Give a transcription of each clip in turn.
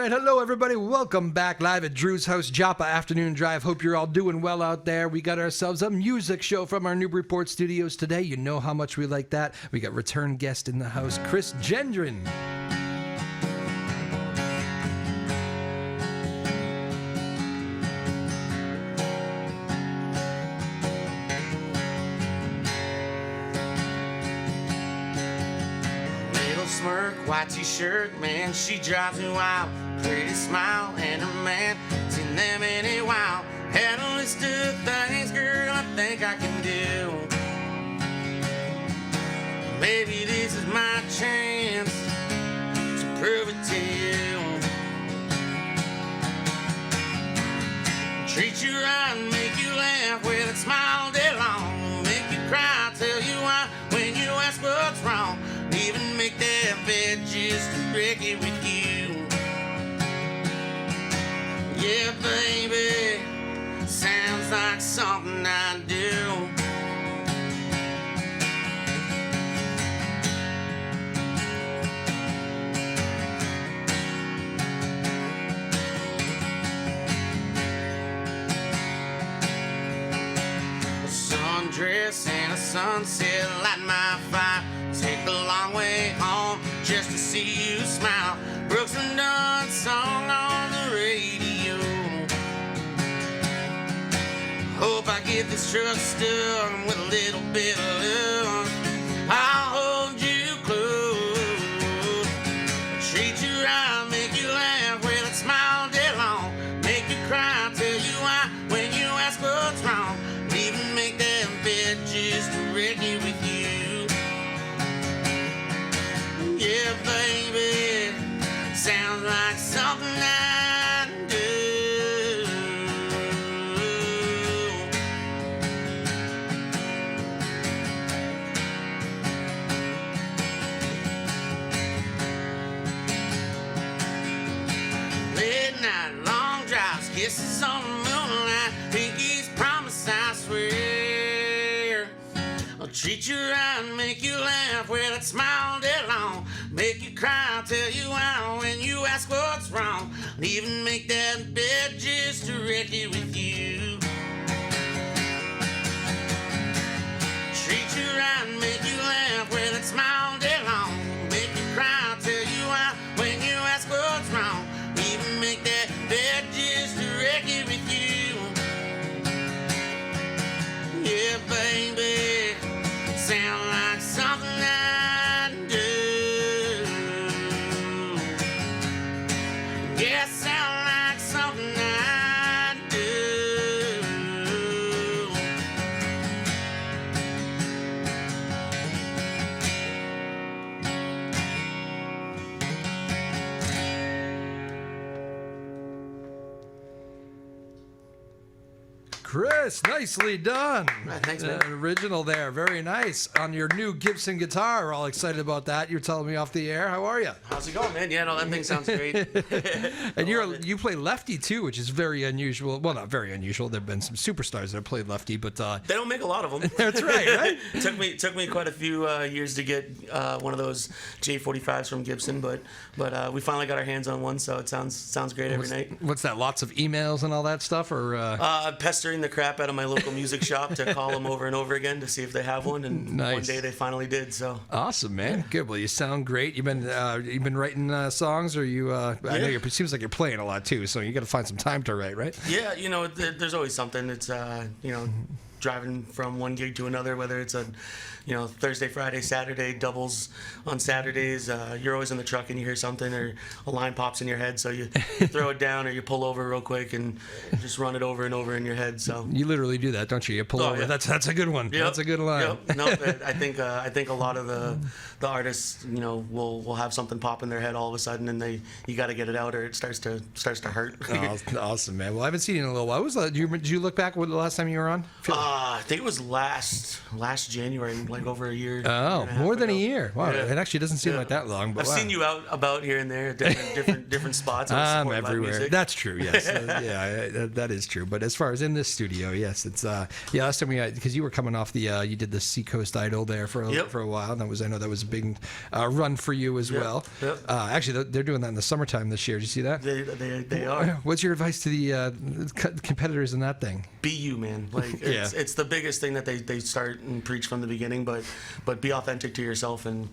right, hello everybody. Welcome back live at Drew's house, Joppa Afternoon Drive. Hope you're all doing well out there. We got ourselves a music show from our Newburyport studios today. You know how much we like that. We got return guest in the house, Chris Gendron. Smirk, white t-shirt, man, she drives me wild. Pretty smile and a man, seen them in a while. Had a list of things, girl, I think I can do. Maybe this is my chance to prove it to you. Treat you right, make you laugh with a smile all day long. Make you cry, tell you why when you ask what's wrong. Even make that bed just to break it with you. Yeah, baby, sounds like something I do. A sundress and a sunset light my fire. Take the long way home just to see you smile. Brooks and Dunn song on the radio. Hope I get this truck stuck with a little bit of love. I'll hold you close, treat you right, make you laugh with a smile all day long. Make you cry, tell you why when you ask what's wrong. Even make that bed just to wreck it with you. Yeah, baby, sounds like something I do. Late night, long drives, kisses on the moonlight, pinkies promise, I swear. I'll treat you right, make you laugh with that smile all day long. Make you cry, tell you why when you ask what's wrong. And even make that bed just to wreck it with you. Treat you right, make you laugh with that smile all day long. Make you cry, tell you why when you ask what's wrong. Even make that bed just to wreck it with you. Yeah, baby, sound like something I do. Yeah, sound like something I do. Chris, nicely done. Thanks, man. Original there, very nice. On your new Gibson guitar, we're all excited about that. You're telling me off the air. How are you? How's it going, man? Yeah, no, that thing sounds great. And you play lefty too, which is very unusual. Well, not very unusual. There've been some superstars that have played lefty, but they don't make a lot of them. That's right. Took me quite a few years to get one of those J45s from Gibson, but we finally got our hands on one, so it sounds great every night. What's that? Lots of emails and all that stuff, or pestering the crap out of my local music shop to call them over and over again to see if they have one, and nice. One day they finally did. So awesome, man. Good. Well, you sound great. You've been writing songs, or you? I know it seems like you're playing a lot too, so you got to find some time to write, right? Yeah, there's always something. It's driving from one gig to another, whether it's a Thursday, Friday, Saturday, doubles on Saturdays. You're always in the truck and you hear something, or a line pops in your head, so you throw it down or you pull over real quick and just run it over and over in your head. So you literally do that, don't you? You pull over. Yeah. That's a good one. Yep. That's a good line. Yep. No, I think a lot of the artists, will have something pop in their head all of a sudden, and you got to get it out, or it starts to hurt. Awesome, man. Well, I haven't seen you in a little while. Did you look back? What the last time you were on? I think it was last January, like over a year. Oh, more than a year. Wow, Yeah. it actually doesn't seem like that long. But I've seen you out about here and there, different spots. I'm everywhere. That's true. Yes, that is true. But as far as in this studio, yes, it's last time because you were coming off the you did the Seacoast Idol there for a while, and I know that was a big run for you as well. Yep. Actually, they're doing that in the summertime this year. Did you see that? They are. What's your advice to the competitors in that thing? Be you, man. Like it's the biggest thing that they start and preach from the beginning, but be authentic to yourself and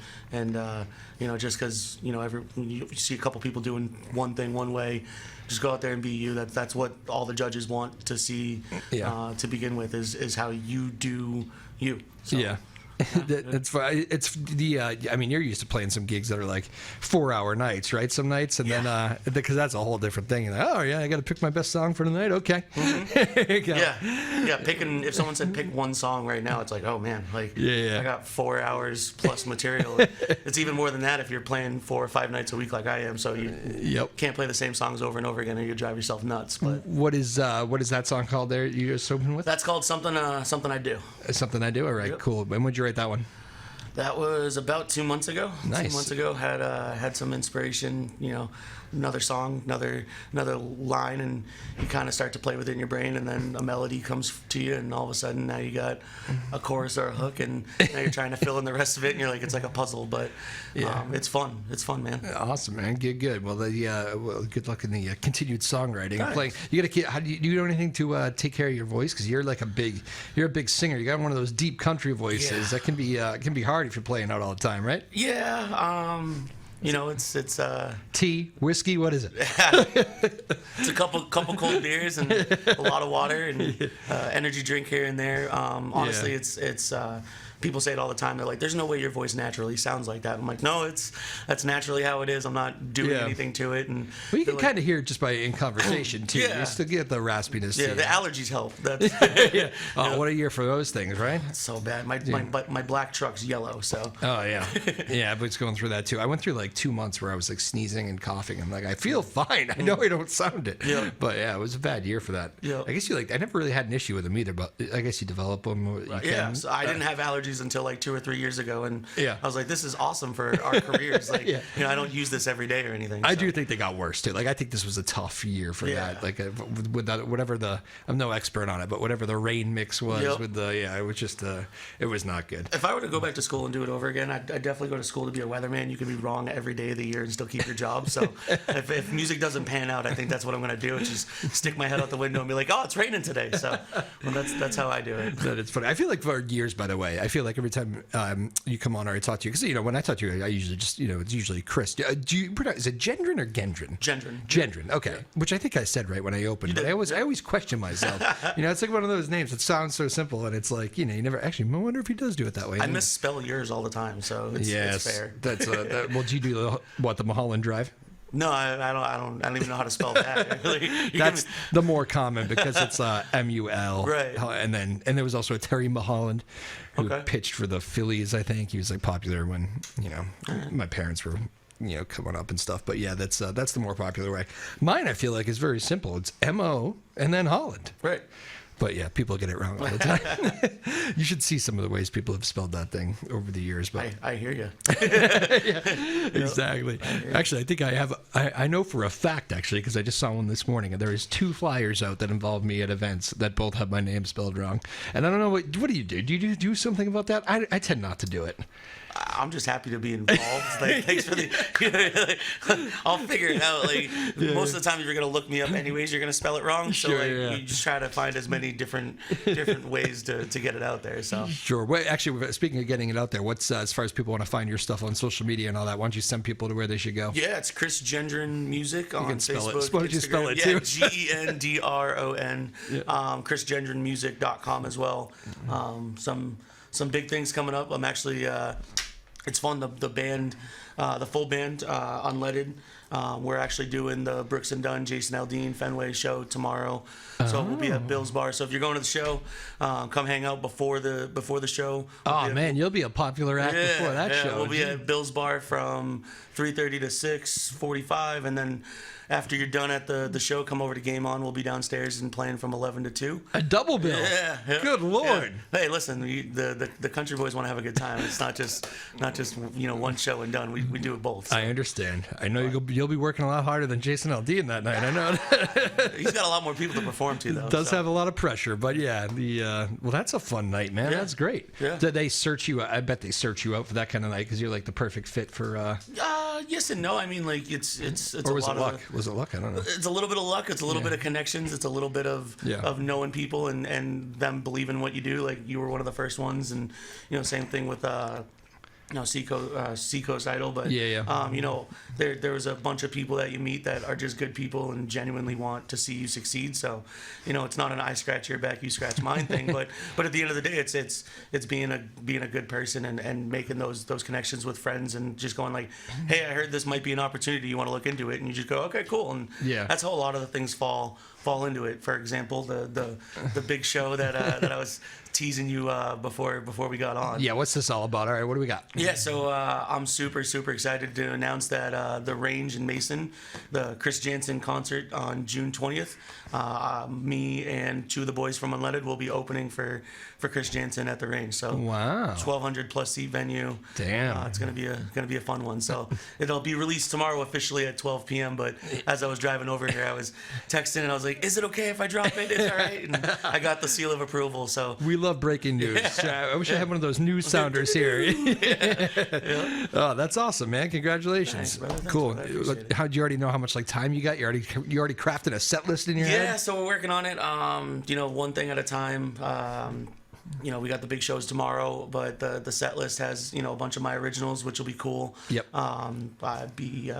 just because you see a couple people doing one thing one way, just go out there and be you. That's what all the judges want to see to begin with is how you do you. So. Yeah. That's fine. It's the. I mean, you're used to playing some gigs that are like 4-hour nights, right? Some nights, and then because that's a whole different thing. You're like, oh yeah, I got to pick my best song for the night. Okay. Mm-hmm. There you go. Yeah. Picking. If someone said pick one song right now, it's like, oh man, like I got 4 hours plus material. It's even more than that if you're playing 4 or 5 nights a week like I am. So you can't play the same songs over and over again, or you drive yourself nuts. But what is that song called? There, you just open with? That's called something I do. Something I do. All right, cool. When would you write that one? That was about 2 months ago. Nice. 2 months ago, had some inspiration. Another song, another line, and you kind of start to play with it in your brain, and then a melody comes to you, and all of a sudden now you got a chorus or a hook, and now you're trying to fill in the rest of it, and you're like, it's like a puzzle, but it's fun. It's fun, man. Awesome, man. Good. Well, good luck in the continued songwriting. Thanks. Playing. You got to. How do you do anything to take care of your voice? Because you're a big singer. You got one of those deep country voices that can be hard if you're playing out all the time, right? Yeah. It's tea, whiskey. What is it? It's a couple cold beers and a lot of water and energy drink here and there. Honestly, it's people say it all the time. They're like, "There's no way your voice naturally sounds like that." I'm like, "No, that's naturally how it is. I'm not doing anything to it." And well, you can kind of hear it just in conversation too. You still get the raspiness. Yeah, the allergies help. That's, what a year for those things, right? It's so bad. My black truck's yellow, so. Oh yeah, yeah. But it's going through that too. I went through like 2 months where I was like sneezing and coughing. I'm like, I feel fine. I know I don't sound it. Yeah. But yeah, it was a bad year for that. Yeah. I guess I never really had an issue with them either. But I guess you develop them. So I didn't have allergies until like 2 or 3 years ago, and I was like, this is awesome for our careers. Like, I don't use this every day or anything. I do think they got worse too. Like, I think this was a tough year for that. Like, with that, whatever I'm no expert on it, but whatever the rain mix was with it was just it was not good. If I were to go back to school and do it over again, I'd definitely go to school to be a weatherman. You can be wrong every day of the year and still keep your job. So if music doesn't pan out, I think that's what I'm going to do. Is just stick my head out the window and be like, oh, it's raining today. So that's how I do it. That it's funny. I feel like for years, by the way, I feel like every time you come on or I talk to you, because when I talk to you, I usually just it's usually Chris. Do you pronounce, is it Gendron or Gendron? Gendron. Okay. Which I think I said right when I opened. But I always question myself. It's like one of those names that sounds so simple, and it's like you never actually. I wonder if he does do it that way. I misspell yours all the time, so it's fair. That's well. Do you do the Moholland Drive? No, I don't even know how to spell that. That's the more common because it's MUL. Right. And there was also a Terry Moholland who pitched for the Phillies, I think. He was like popular when, my parents were, coming up and stuff. But yeah, that's the more popular way. Mine, I feel like, is very simple. It's M-O and then Holland. Right. But yeah, people get it wrong all the time. You should see some of the ways people have spelled that thing over the years. But I hear you. Exactly. Actually, I think I know for a fact, actually, because I just saw one this morning, and there is 2 flyers out that involve me at events that both have my name spelled wrong. And I don't know, what do you do? Do you do something about that? I tend not to do it. I'm just happy to be involved. Thanks for the. I'll figure it out. Most of the time, if you're gonna look me up anyways, you're gonna spell it wrong. So you just try to find as many different ways to get it out there. So sure. Well, actually, speaking of getting it out there, what's as far as people want to find your stuff on social media and all that? Why don't you send people to where they should go? Yeah, it's Chris Gendron Music on Facebook. Why don't you spell it too? Gendron. ChrisGendronmusic.com as well. Some big things coming up. I'm actually. It's fun. The band, the full band, Unleaded. We're actually doing the Brooks and Dunn, Jason Aldean, Fenway show tomorrow. So we'll be at Bill's Bar. So if you're going to the show, come hang out before the show. You'll be a popular act before that show. We'll be at Bill's Bar from 3:30 to 6:45, and then after you're done at the show, come over to Game On. We'll be downstairs and playing from 11 to 2. A double bill. Yeah. Good Lord. Yeah. Hey, listen, the country boys want to have a good time. It's not just one show and done. We do it both. So. I understand. I know you'll be working a lot harder than Jason Aldean that night. I know. He's got a lot more people to perform to, though. Does have a lot of pressure, but yeah, well, that's a fun night, man. Yeah. That's great. Yeah. Did they search you? I bet they search you out for that kind of night because you're like the perfect fit for. Yes and no. I mean, like it's Or was a it lot luck? of, Was it luck? I don't know. it's a little bit of luck. It's a little bit of connections. It's a little bit of knowing people and them believing what you do. Like you were one of the first ones, and same thing with Seacoast Idol. But there was a bunch of people that you meet that are just good people and genuinely want to see you succeed. So it's not an I scratch your back, you scratch mine thing. But at the end of the day, it's being a good person and making those connections with friends and just going like, hey, I heard this might be an opportunity. You want to look into it? And you just go, okay, cool. And that's how a lot of the things fall into it. For example, the big show that I was teasing you before we got on. Yeah, what's this all about? All right, what do we got? Yeah, so I'm super excited to announce that the Range in Mason, the Chris Jansen concert on June 20th, me and two of the boys from Unleaded will be opening for Chris Jansen at the Range. So wow, 1,200 plus seat venue. Damn, it's gonna be a fun one. So it'll be released tomorrow officially at 12 p.m. But as I was driving over here, I was texting and I was like, "Is it okay if I drop it? It's all right." And I got the seal of approval. So we love breaking news. I wish I had one of those news sounders here. Oh, that's awesome, man! Congratulations. Thanks, cool. How do you already know how much time you got? You already crafted a set list in your head? Yeah, so we're working on it. One thing at a time. We got the big shows tomorrow, but the set list has a bunch of my originals, which will be cool. Yep. I'll be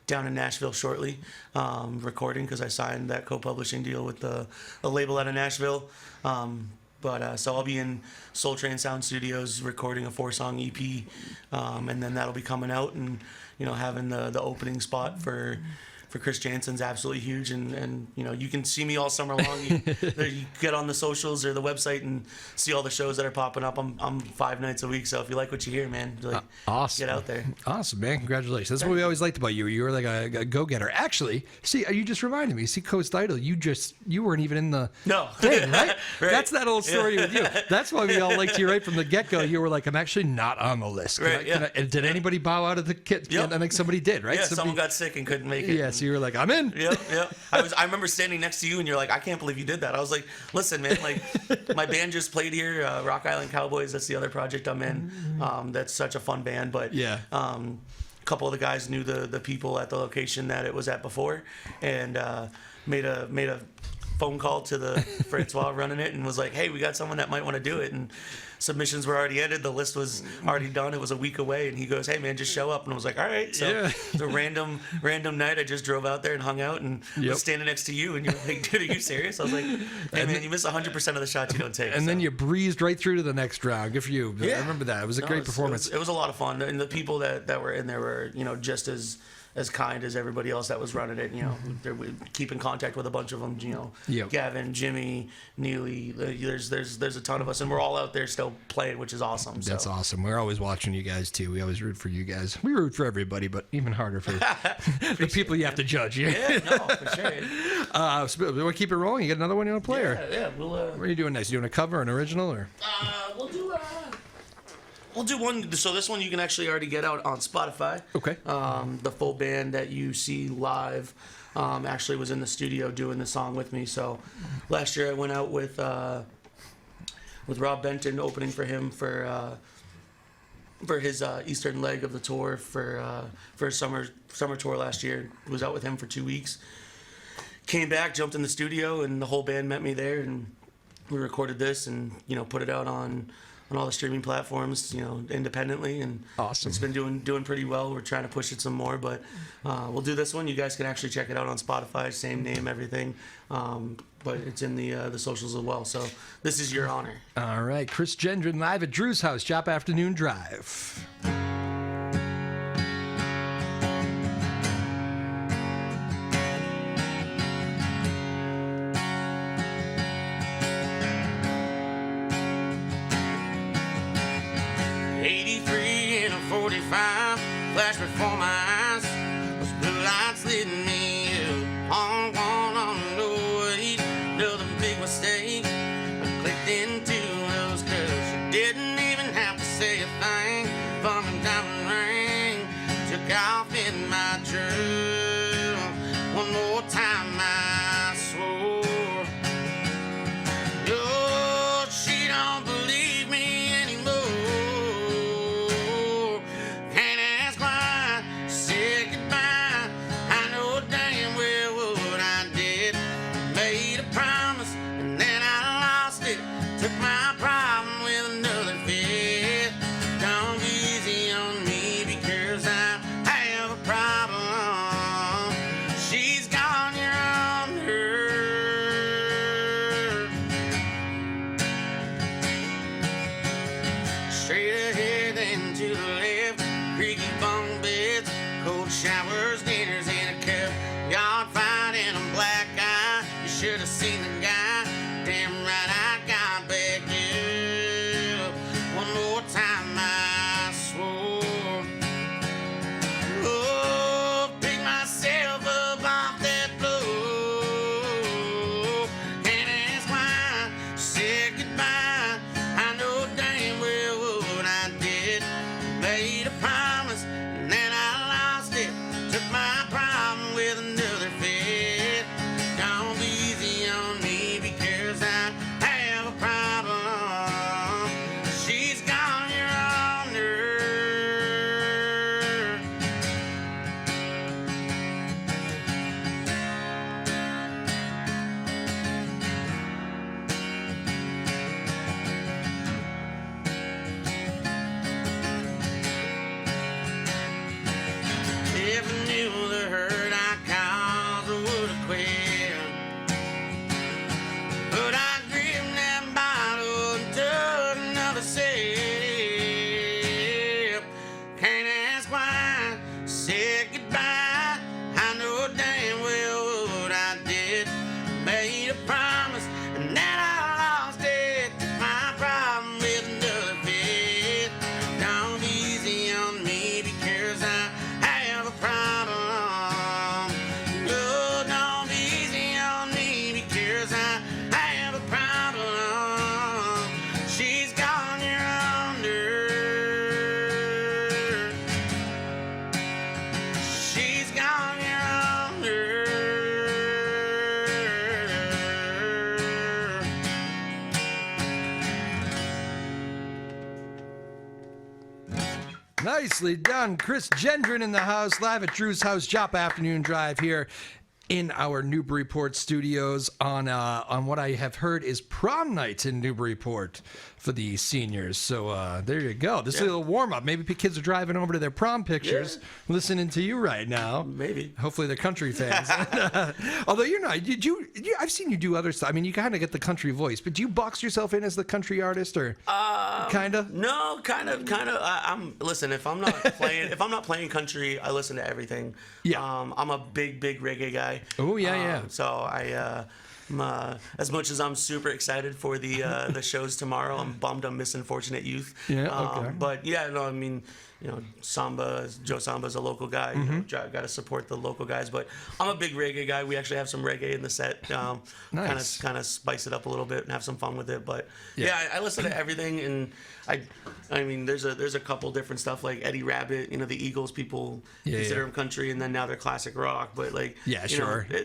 down in Nashville shortly, recording because I signed that co-publishing deal with a label out of Nashville. So I'll be in Soul Train Sound Studios recording a 4-song EP, and then that'll be coming out and having the opening spot for Chris Jansen's absolutely huge, and you can see me all summer long. You get on the socials or the website and see all the shows that are popping up. I'm 5 nights a week, so if you like what you hear, man, awesome. Get out there. Awesome, man. Congratulations. That's what we always liked about you. You were like a go-getter. Actually, see, you just reminded me. See, Coast Idol, you weren't even in the thing, right? Right. That's that old story with you. That's why we all liked you right from the get-go. You were like, I'm actually not on the list. And did anybody bow out of the kit? Yep. I think somebody did, right? Yeah, someone got sick and couldn't make it. Yeah, so you were like, I'm in. Yep. I remember standing next to you and you're like, I can't believe you did that. I was like, listen, man, my band just played here, Rock Island Cowboys. That's the other project I'm in. That's such a fun band, but a couple of the guys knew the people at the location that it was at before, and made a phone call to the Francois running it and was like, hey, we got someone that might want to do it. And submissions were already ended. The list was already done. It was a week away. And he goes, hey, man, just show up. And I was like, all right. So it's a random night. I just drove out there and hung out and was standing next to you. And you're like, dude, are you serious? I was like, hey, man, you miss 100% of the shots you don't take. And then you breezed right through to the next round. Good for you. I remember that. It was a great performance. It was a lot of fun. And the people that were in there were, just as kind as everybody else that was running it. We keep in contact with a bunch of them. Gavin, Jimmy, Neely. There's a ton of us, and we're all out there still playing, which is awesome. So. That's awesome. We're always watching you guys too. We always root for you guys. We root for everybody, but even harder for the people you have to judge. Yeah, no, for sure. So we want to keep it rolling. You got another one you want to play? Yeah. What are you doing next? You doing a cover, an original, or? We'll do one. So this one you can actually already get out on Spotify. Okay. The full band that you see live actually was in the studio doing the song with me. So last year I went out with Rob Benton opening for him for his eastern leg of the tour for his summer tour last year. Was out with him for 2 weeks. Came back, jumped in the studio, and the whole band met me there, and we recorded this and put it out on all the streaming platforms, independently, and awesome. It's been doing pretty well. We're trying to push it some more, but we'll do this one. You guys can actually check it out on Spotify, same name, everything, but it's in the socials as well. So this is Your Honor. All right, Chris Gendron live at Drew's house, Joppa Afternoon Drive. 45 flash before my eyes. Those blue lights leading me mistake. I clicked into those cause you didn't even have to say a thing. From a diamond ring, took off in my truck. One more time I swore. Oh, she don't believe me anymore. Can't ask why she said goodbye. I know damn well what I did. Made a promise and then I lost it. Took my problem with another fit. Don't be easy on me because I have a problem. She's gone, you're on her. Straight ahead and to the left, creaky bunk beds, cold showers, dinners in a cup, yard fight and a black eye. You should have seen the guy. Damn right I got back up. One more time I swore. Oh, pick myself up off that floor. Can't ask why she said goodbye. I know damn well what I did. Made a promise and then I lost it. Took my problem with another fit. Don't be easy on me because I have a problem. She's gone, you're on her. If I knew the hurt I caused, I would have quit. But I gripped that bottle and took another sip. Can't ask why she said goodbye. I know damn well what I did. Made a promise and then I lost it. My problem with another fit. Don't be easy on me because I have a problem. No, don't be easy on me because I have a problem. She's gone, you're on her. She's gone, you're on her. Nicely done. Chris Gendron in the house, live at Drew's house, Joppa Afternoon Drive here in our Newburyport studios on what I have heard is prom night in Newburyport for the seniors. So there you go. This is a little warm up. Maybe kids are driving over to their prom pictures, listening to you right now. Maybe. Hopefully they're country fans. Although you're not. I've seen you do other stuff. I mean, you kind of get the country voice, but do you box yourself in as the country artist or kind of? No, kind of. Listen, if I'm not playing country, I listen to everything. Yeah. I'm a big reggae guy. Oh yeah. So as much as I'm super excited for the shows tomorrow, I'm bummed I'm missing Fortunate Youth. Yeah. Okay. But yeah, no, I mean, Samba, Joe Samba's a local guy. Got to support the local guys. But I'm a big reggae guy. We actually have some reggae in the set. Nice. Kind of spice it up a little bit and have some fun with it. But yeah, I listen to everything, and I mean, there's a couple different stuff like Eddie Rabbit. The Eagles, people consider them country, and then now they're classic rock. But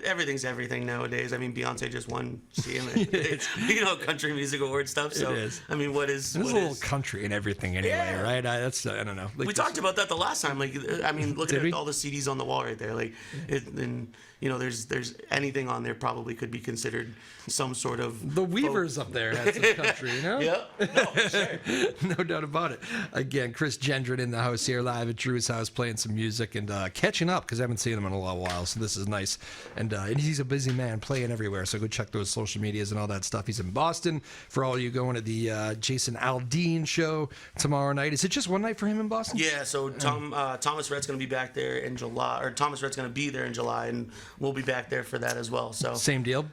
everything's everything nowadays. I mean, Beyonce just won CMA, country music award stuff. So it is. I mean, There's a little country in everything anyway, right? I don't know. We talked about that the last time. Like, I mean, look at all the CDs on the wall right there. Like, there's anything on there probably could be considered some sort of the Weavers up there had some country, Yeah, no, sure. No doubt about it. Again, Chris Gendron in the house here, live at Drew's house, playing some music and catching up because I haven't seen him in a long while. So this is nice, and he's a busy man, playing everywhere. So go check those social medias and all that stuff. He's in Boston for all you going to the Jason Aldean show tomorrow night. Is it just one night for him in Boston? else? Yeah, so Thomas Rhett's going to be back there in July, or Thomas Rhett's going to be there in July, and we'll be back there for that as well. So Same deal.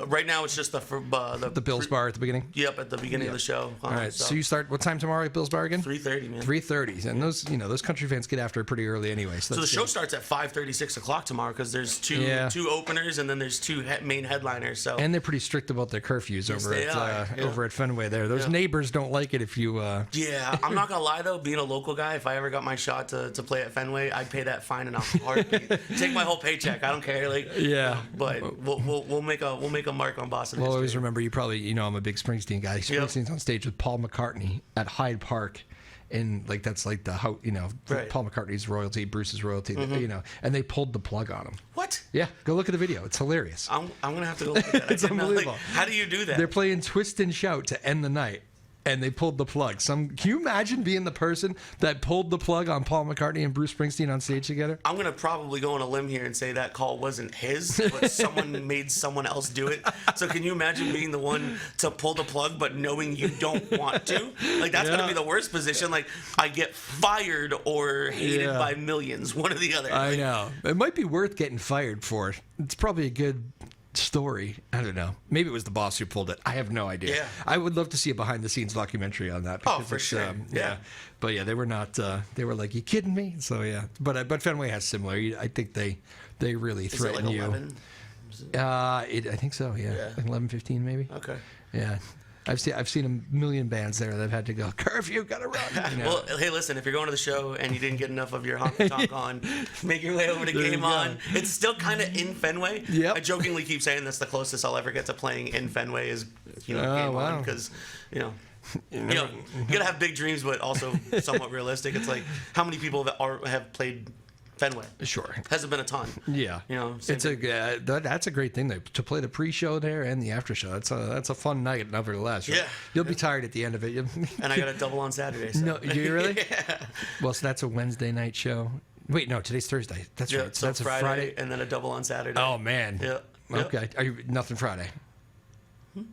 right now it's just the Bill's Bar at the beginning. Yep, at the beginning of the show. All right, so you start what time tomorrow at Bill's Bar again? 3:30, man. 3:30, and those country fans get after it pretty early anyway. So the show starts at 5:30, 6 o'clock tomorrow because there's two openers and then there's two main headliners. So and they're pretty strict about their curfews over at Fenway there. Those neighbors don't like it if you. Yeah, I'm not gonna lie though. Being a local guy, if I ever got my shot to play at Fenway, I'd pay that fine in a heartbeat. Take my whole paycheck. I don't care. But we'll make a mark on Boston. Well, history. always remember you probably I'm a big Springsteen guy. Springsteen's on stage with Paul McCartney at Hyde Park. And that's like Paul McCartney's royalty, Bruce's royalty, and they pulled the plug on him. What? Yeah, go look at the video. It's hilarious. I'm gonna have to go look at that. It's unbelievable. How do you do that? They're playing Twist and Shout to end the night, and they pulled the plug. Can you imagine being the person that pulled the plug on Paul McCartney and Bruce Springsteen on stage together? I'm gonna probably go on a limb here and say that call wasn't his, but someone made someone else do it. So can you imagine being the one to pull the plug, but knowing you don't want to? That's gonna be the worst position. I get fired or hated by millions, one or the other. I know. It might be worth getting fired for it. It's probably a good story. I don't know. Maybe it was the boss who pulled it. I have no idea. Yeah. I would love to see a behind-the-scenes documentary on that. Oh, for sure. Yeah. But yeah, they were not. They were like, "You kidding me?" So yeah. But Fenway has similar. I think they really threaten you. 11? I think so. Yeah. 11, 15 maybe. Okay. Yeah. I've seen a million bands there that have had to go, curfew, gotta run. Well, hey, listen, if you're going to the show and you didn't get enough of your honky tonk on, make your way over to Game On. It's still kind of in Fenway. Yep. I jokingly keep saying that's the closest I'll ever get to playing in Fenway is Game On because you gotta have big dreams, but also somewhat realistic. It's like how many people have played Fenway? Sure. Hasn't been a ton. Yeah. It's that's a great thing to play the pre-show there and the after show. That's a fun night, nevertheless. Right? Yeah. You'll be tired at the end of it. And I got a double on Saturday. So. No, do you really? Yeah. Well, so that's a Wednesday night show. Wait, no, today's Thursday. That's right. So that's Friday, a Friday and then a double on Saturday. Oh man. Yeah. Okay. Are you nothing Friday?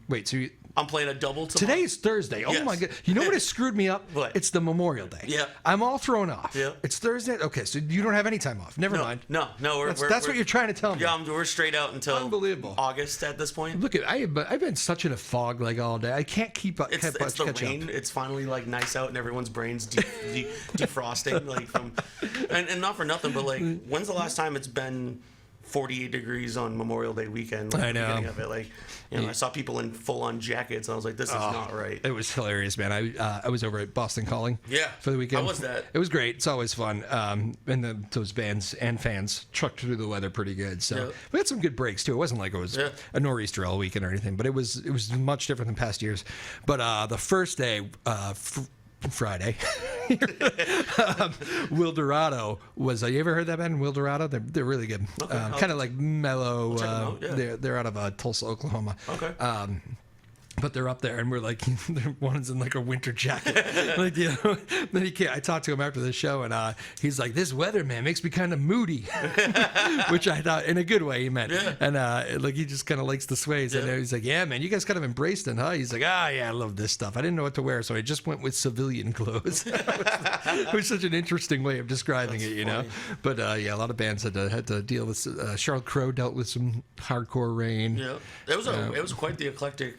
Wait, so I'm playing a double tomorrow. Today is Thursday. Oh my God! You know what has screwed me up? What? It's the Memorial Day. Yeah. I'm all thrown off. Yeah. It's Thursday. Okay, so you don't have any time off. Never mind. No. That's what you're trying to tell me. Yeah, we're straight out until Unbelievable. August at this point. Look, I've been such in a fog all day. I can't keep up. It's the rain. It's finally nice out and everyone's brains defrosting and not for nothing, but when's the last time it's been 48 degrees on Memorial Day weekend? I know. Of it, I saw people in full-on jackets, and I was like, "This is not right." It was hilarious, man. I was over at Boston Calling. For the weekend. How was that? It was great. It's always fun. And those bands and fans trucked through the weather pretty good. So we had some good breaks too. It wasn't like it was a nor'easter all weekend or anything, but it was much different than past years. But the first day. Friday. Will Dorado was. You ever heard that band, Will Dorado? They're really good. Okay, kind of like mellow. They're out of Tulsa, Oklahoma. Okay. But they're up there, and we're like, one's in a winter jacket. Then I talked to him after the show, and he's like, "This weather, man, makes me kind of moody," which I thought in a good way he meant. Yeah. And he just kind of likes the sways. And he's like, "Yeah, man, you guys kind of embraced it, huh?" He's like, yeah, I love this stuff. I didn't know what to wear, so I just went with civilian clothes. It was such an interesting way of describing it, know. But a lot of bands had to deal with. Charlotte Crow dealt with some hardcore rain. Yeah, it was quite the eclectic,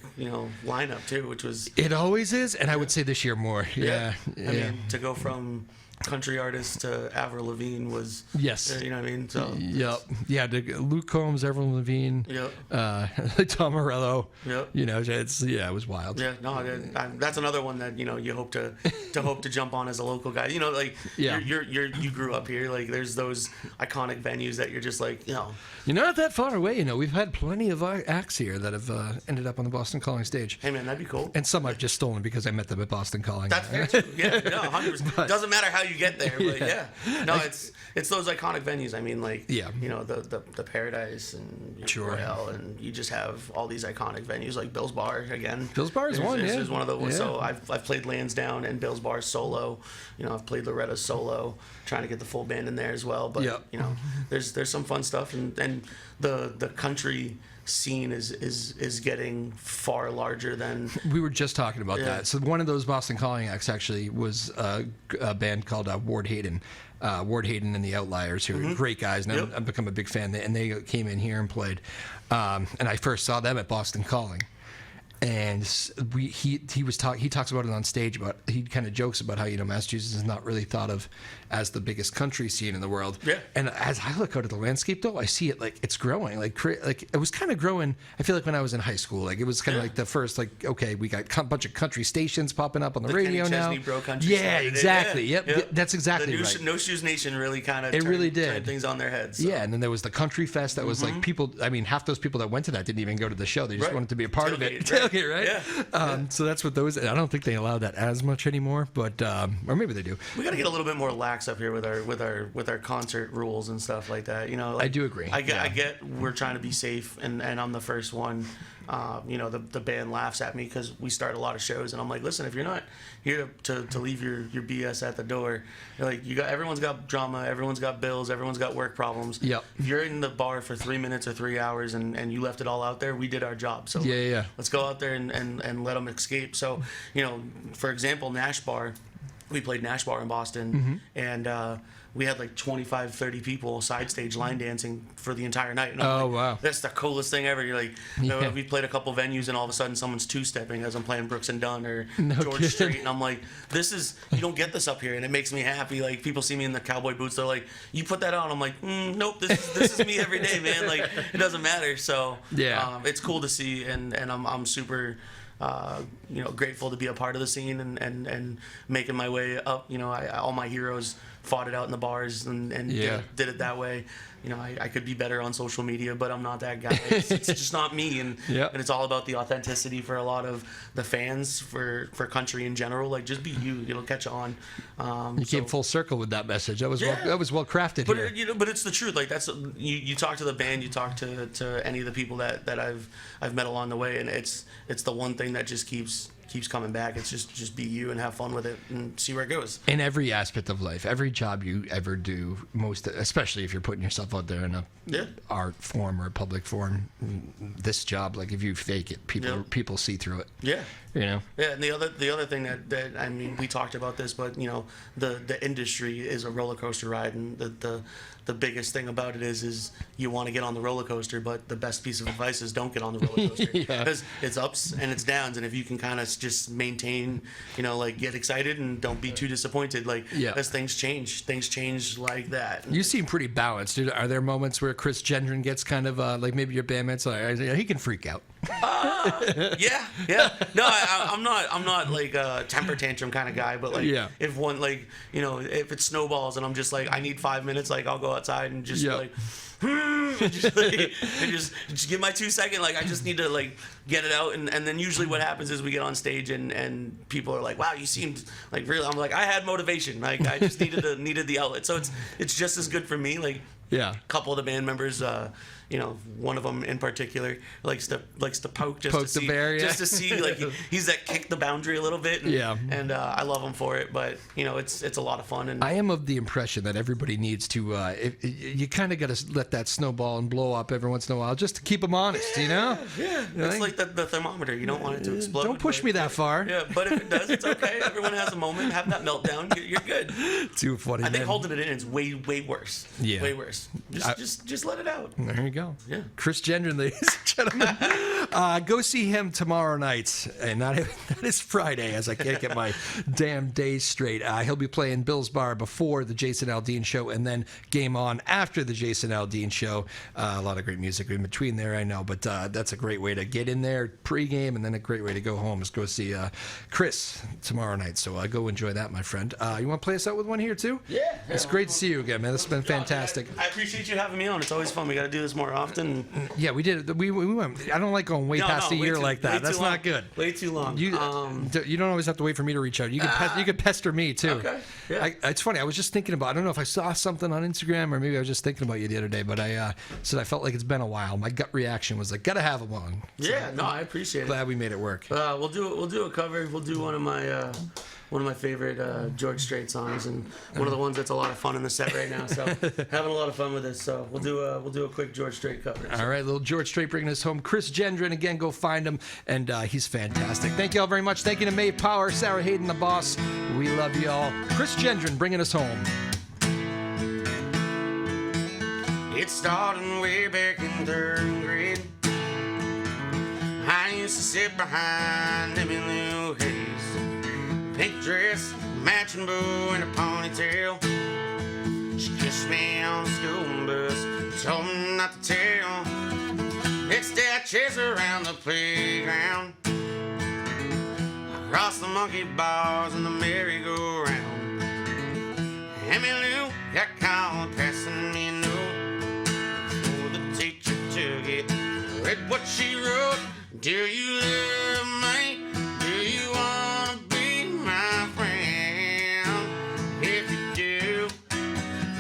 lineup too, which was. It always is, and I would say this year more. Yeah. I mean, to go from country artist to Avril Lavigne was. Yes. You know what I mean? So. Yep. Yeah. Luke Combs, Avril Lavigne. Yep. Tom Morello. Yep. It was wild. Yeah. No, that's another one that you hope to jump on as a local guy. You grew up here. There's those iconic venues that you're just You're not that far away. We've had plenty of acts here that have ended up on the Boston Calling stage. Hey man, that'd be cool. And some I've just stolen because I met them at Boston Calling. That's fair too. Yeah. No, 100%. Doesn't matter how you get there, but no, it's those iconic venues. I mean, the Paradise and Royale, and you just have all these iconic venues like Bill's Bar again. Bill's Bar is one. Is one of those. Yeah. So I've played Lansdowne and Bill's Bar solo. I've played Loretta's solo, trying to get the full band in there as well. But there's some fun stuff, and the country scene is getting far larger than. We were just talking about Yeah. that. So one of those Boston Calling acts actually was a band called Ward Hayden. Ward Hayden and the Outliers, who are great guys, and Yep. I've become a big fan. And they came in here and played. And I first saw them at Boston Calling. And he talks about it on stage. He kind of jokes about how Massachusetts is not really thought of as the biggest country scene in the world. Yeah. And as I look out at the landscape, though, I see it like it's growing. Like it was kind of growing. I feel like when I was in high school, like it was kind of like the first okay, we got a bunch of country stations popping up on the radio Kenny now. Chesney Bro Country Yeah, started it. exactly. Yeah. Yep. That's exactly The right. No Shoes Nation really kind of really did. turned things on their heads. So. Yeah, and then there was the Country Fest that was like people. I mean, half those people that went to that didn't even go to the show. They just Right. wanted to be a part of it. Tailgate, right. Tailgate, right? Yeah. So that's what those. I don't think they allow that as much anymore, but or maybe they do. We got to get a little bit more lax up here with our concert rules and stuff like that. I do agree. I get we're trying to be safe, and I'm the first one. The band laughs at me because we start a lot of shows, and I'm like, listen, if you're not here to leave your BS at the door, you're like everyone's got drama, everyone's got bills, everyone's got work problems. Yep. If you're in the bar for 3 minutes or 3 hours and you left it all out there, we did our job. So Yeah. let's go out there and let them escape. So for example, Nash Bar. We played Nash Bar in Boston, and we had like 25, 30 people side stage line dancing for the entire night. And I'm like, wow. that's the coolest thing ever. You're like, we played a couple venues, and all of a sudden someone's two-stepping as I'm playing Brooks and Dunn or George kidding. Strait, and I'm like, you don't get this up here, and it makes me happy. Like, people see me in the cowboy boots, they're like, you put that on. I'm like, nope, this is me every day, man. Like, it doesn't matter. So it's cool to see, and I'm super grateful to be a part of the scene and making my way up. All my heroes fought it out in the bars and did it that way. I could be better on social media, but I'm not that guy. It's just not me, and it's all about the authenticity for a lot of the fans for country in general. Like, just be you; it'll catch on. You came full circle with that message. That was well crafted. But here. but it's the truth. Like, that's you talk to the band, you talk to any of the people that I've met along the way, and it's the one thing that just keeps coming back. It's just be you and have fun with it and see where it goes. In every aspect of life, every job you ever do, especially if you're putting yourself out there in a art form or a public form, this job, like if you fake it, people see through it. Yeah. Yeah, and the other thing that I mean, we talked about this, but the industry is a roller coaster ride, and the biggest thing about it is you want to get on the roller coaster, but the best piece of advice is don't get on the roller coaster because it's ups and it's downs, and if you can kind of just maintain, like, get excited and don't be too disappointed, like as things change like that. You seem pretty balanced. Are there moments where Chris Gendron gets kind of like maybe your bandmates he can freak out? Yeah. No, I'm not like a temper tantrum kind of guy, but like if one if it snowballs and I'm just like I need 5 minutes, like I'll go outside and just just give my 2 second, like I just need to like get it out, and then usually what happens is we get on stage and people are like, wow, you seemed like really. I'm like, I had motivation, like I just needed the outlet, so it's just as good for me. Like a couple of the band members, one of them in particular likes to poke just to see, just to see, like he's that kick the boundary a little bit. And I love him for it, but it's a lot of fun. And I am of the impression that everybody needs to. You kind of got to let that snowball and blow up every once in a while, just to keep them honest. Yeah. It's like the thermometer. You don't want it to explode. Don't push me that far. Yeah, but if it does, it's okay. Everyone has a moment. Have that meltdown. You're good. Too funny. I think holding it in is way worse. Yeah. Way worse. Just let it out. There you go. Yeah. Chris Gendron, ladies and gentlemen. Go see him tomorrow night. And that is Friday, as I can't get my damn days straight. He'll be playing Bill's Bar before the Jason Aldean show, and then Game On after the Jason Aldean show. A lot of great music in between there, I know. But that's a great way to get in there pregame, and then a great way to go home is go see Chris tomorrow night. So go enjoy that, my friend. You want to play us out with one here, too? Yeah. It's great to see you again, man. This has been fantastic. I appreciate you having me on. It's always fun. We got to do this more often. Yeah, we did. We went. I don't like going way past a year like that. That's not good. Way too long. You don't always have to wait for me to reach out. You can pester me too. Okay. Yeah. It's funny. I was just thinking about. I don't know if I saw something on Instagram or maybe I was just thinking about you the other day. But I said I felt like it's been a while. My gut reaction was like, gotta have him on. So, yeah. No, I appreciate it. Glad we made it work. We'll do a cover. We'll do one of my one of my favorite George Strait songs, and one of the ones that's a lot of fun in the set right now. So having a lot of fun with this. So we'll do a quick George Strait cover. So. All right, little George Strait bringing us home. Chris Gendron, again, go find him, and he's fantastic. Thank you all very much. Thank you to Mae Power, Sarah Hayden, the boss. We love you all. Chris Gendron bringing us home. It started way back in 3rd grade. I used to sit behind Emily Hayes, pink dress, matching bow, and a ponytail. She kissed me on the school bus, told me not to tell. Next day I chased her around the playground, across the monkey bars and the merry-go-round. Emily got caught passing me a note, before the teacher took it, read what she wrote. Do you love me? Do you wanna be my friend? If you do,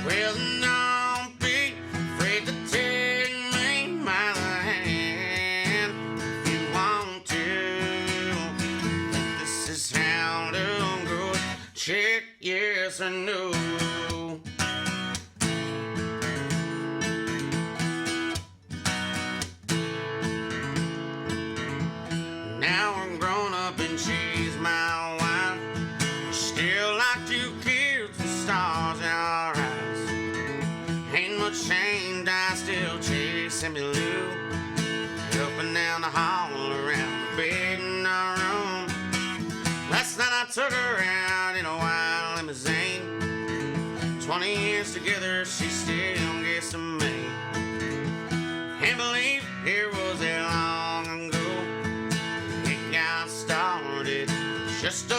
well then don't be afraid to take me by the hand. If you want to, this is how to go. Check yes or no. Now we're grown up and she's my wife. Still like 2 kids with stars in our eyes. Ain't much changed, I still chase Emmy Lou, up and down the hall, around the bed in our room. Last night I took her out in a white limousine. 20 years together, she still gets to me. Can't believe it was that long ago. It got started just a